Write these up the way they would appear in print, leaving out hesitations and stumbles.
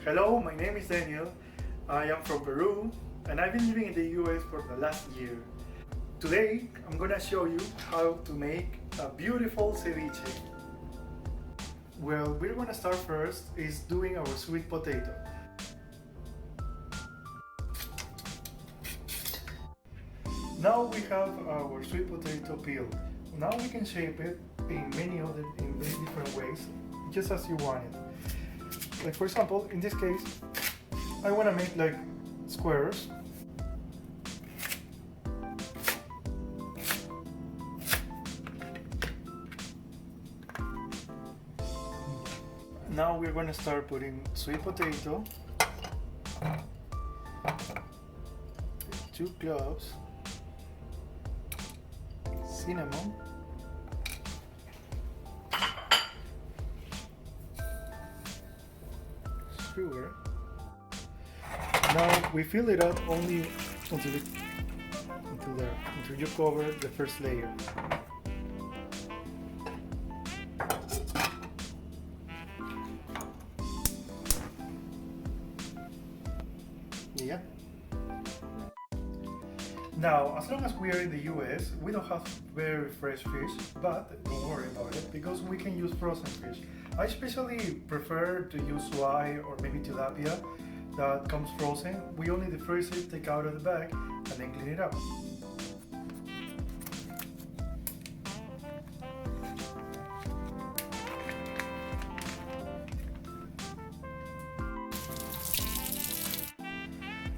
Hello, my name is Daniel. I am from Peru and I've been living in the US for the last year. Today, I'm gonna show you how to make a beautiful ceviche. Well, we're gonna start first is doing our sweet potato. Now we have our sweet potato peeled. Now we can shape it in many different ways, just as you want it. Like for example, in this case, I want to make like squares. Now we're going to start putting sweet potato, 2 cloves, cinnamon, sugar. Now we fill it up only until you cover the first layer. Yeah. Now, as long as we are in the US, we don't have very fresh fish, but don't worry about it because we can use frozen fish. I especially prefer to use swai or maybe tilapia that comes frozen. We only defrost it, take out of the bag, and then clean it up.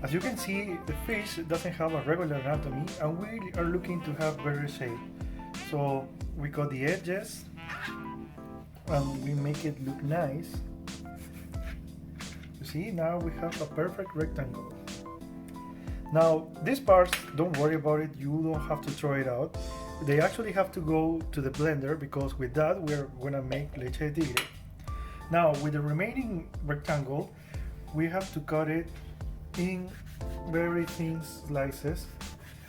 As you can see, the fish doesn't have a regular anatomy and we are looking to have better shape. So we cut the edges and we make it look nice. You see, now we have a perfect rectangle. Now these parts, don't worry about it, you don't have to throw it out. They actually have to go to the blender because with that we're gonna make leche de tigre. Now with the remaining rectangle, we have to cut it in very thin slices.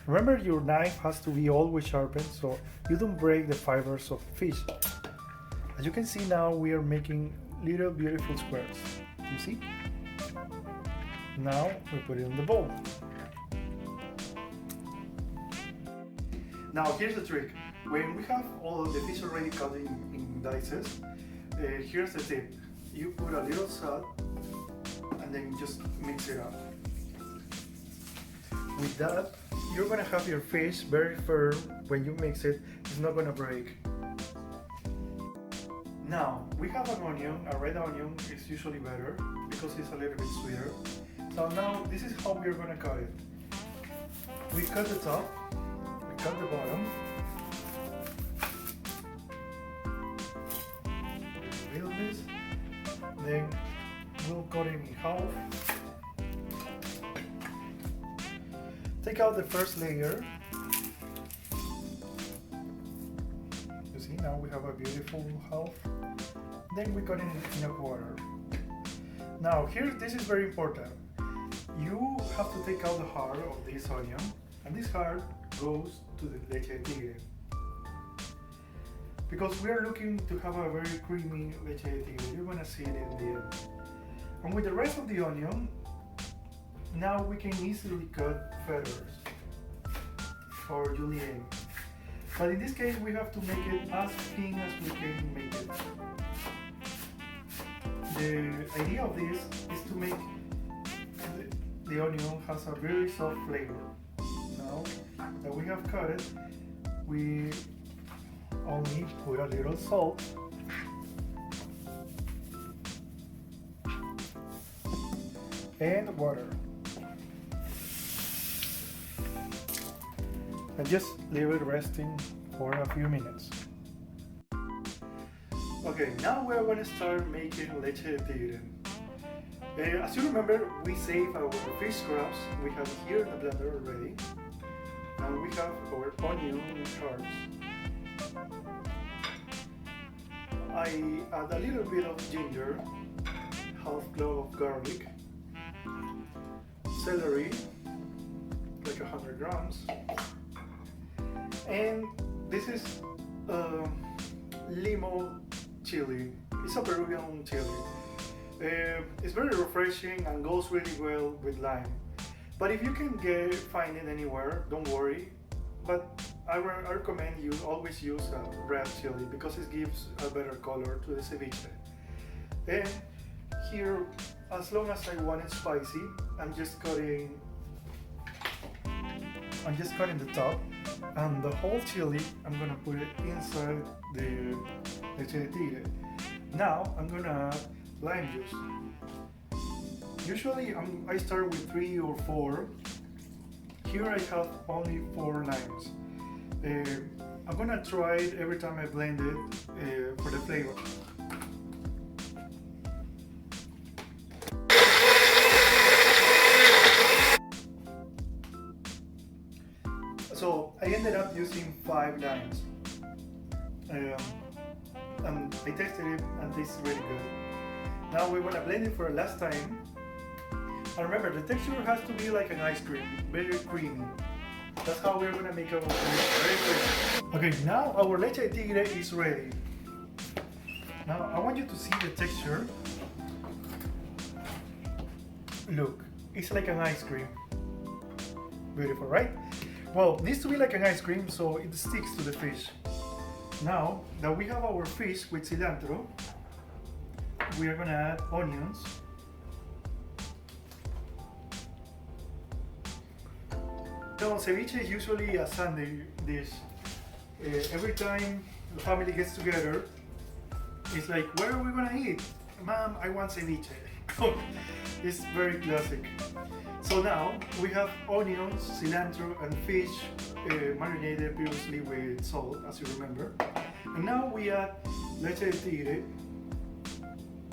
Remember, your knife has to be always sharpened so you don't break the fibers of fish. As you can see now, we are making little beautiful squares. You see? Now we put it in the bowl. Now here's the trick. When we have all of the fish already cut in dices, here's the tip. You put a little salt and then just mix it up. With that, you're gonna have your fish very firm. When you mix it, it's not gonna break. Now, we have an onion. A red onion is usually better because it's a little bit sweeter. So now, this is how we're gonna cut it. We cut the top, we cut the bottom. Reveal this. Then we'll cut it in half. Take out the first layer. You see, now we have a beautiful half. Then we cut it in a quarter. Now here, this is very important. You have to take out the heart of this onion, and this heart goes to the leche de tigre. Because we are looking to have a very creamy leche de tigre. You're gonna see it in the end. And with the rest of the onion, now we can easily cut feathers or julienne. But in this case, we have to make it as thin as we can make it. The idea of this is to make the onion has a very soft flavor. Now that we have cut it, we only put a little salt and water. And just leave it resting for a few minutes. Okay, now we're going to start making leche de tigre. As you remember, we save our fish scraps. We have here in the blender already. And we have our onion hearts. I add a little bit of ginger, half clove of garlic, celery, like 100 grams, and this is Limo chili. It's a Peruvian chili. It's very refreshing and goes really well with lime. But if you can find it anywhere, don't worry. But I recommend you always use red chili because it gives a better color to the ceviche. And here, as long as I want it spicy, I'm just cutting the top, and the whole chili I'm gonna put it inside the chili tigre. Now I'm gonna add lime juice. Usually I start with 3 or 4. Here I have only 4 limes. I'm gonna try it every time I blend it for the flavor. So I ended up using 5 limes. And I tasted it and it tastes really good. Now we want to blend it for the last time. And remember, the texture has to be like an ice cream, very creamy. That's how we're going to make our very creamy. Okay, now our leche tigre is ready. Now I want you to see the texture. Look, it's like an ice cream. Beautiful, right? Well, it needs to be like an ice cream so it sticks to the fish. Now that we have our fish with cilantro, we are gonna add onions. So ceviche is usually a Sunday dish. Every time the family gets together, it's like, what are we gonna eat? Mom, I want ceviche. It's very classic. So now we have onions, cilantro, and fish marinated previously with salt, as you remember. And now we add leche de tigre.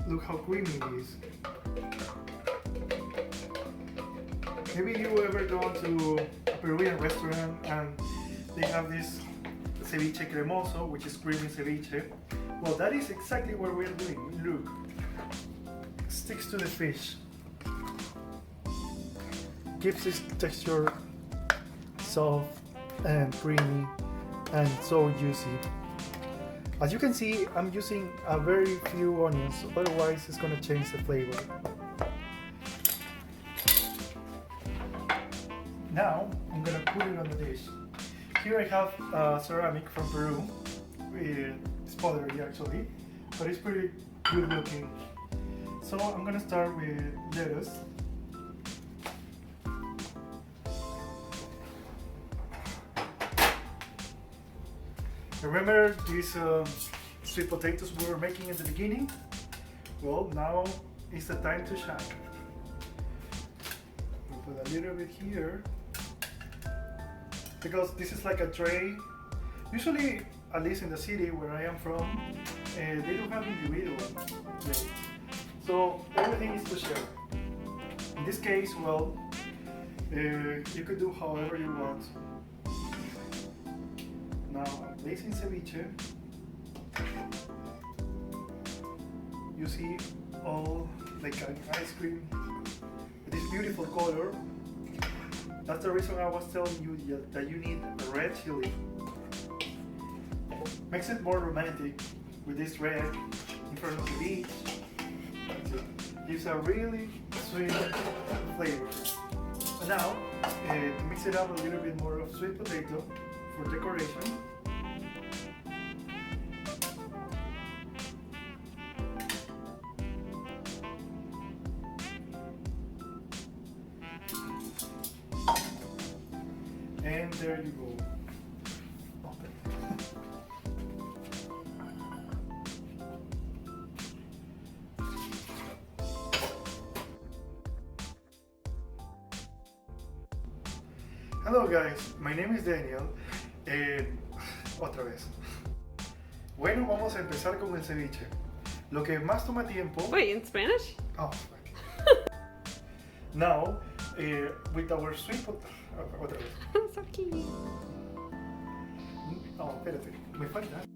Look how creamy it is. Maybe you ever gone to a Peruvian restaurant and they have this ceviche cremoso, which is creamy ceviche. Well, that is exactly what we're doing. Look, sticks to the fish. Gives this texture soft and creamy and so juicy. As you can see, I'm using a very few onions, otherwise it's going to change the flavor. Now I'm going to put it on the dish. Here I have ceramic from Peru. It's pottery actually, but it's pretty good looking. So I'm going to start with lettuce. Remember these sweet potatoes we were making at the beginning? Well, now is the time to shine. We'll put a little bit here because this is like a tray. Usually, at least in the city where I am from, they don't have individual plates. So everything is to share. In this case, well, you could do however you want. Now I'm placing ceviche. You see all like an ice cream with this beautiful color. That's the reason I was telling you that you need a red chili. Makes it more romantic with this red in front of the beach. Gives a really sweet flavor. And now, to mix it up a little bit more of sweet potato for decoration. And there you go. Hello guys, my name is Daniel. Otra vez. Bueno, vamos a empezar con el ceviche. Lo que más toma tiempo. Wait, in Spanish? Oh, now, with our sweet otra vez. So cute. Oh, espérate, me falta.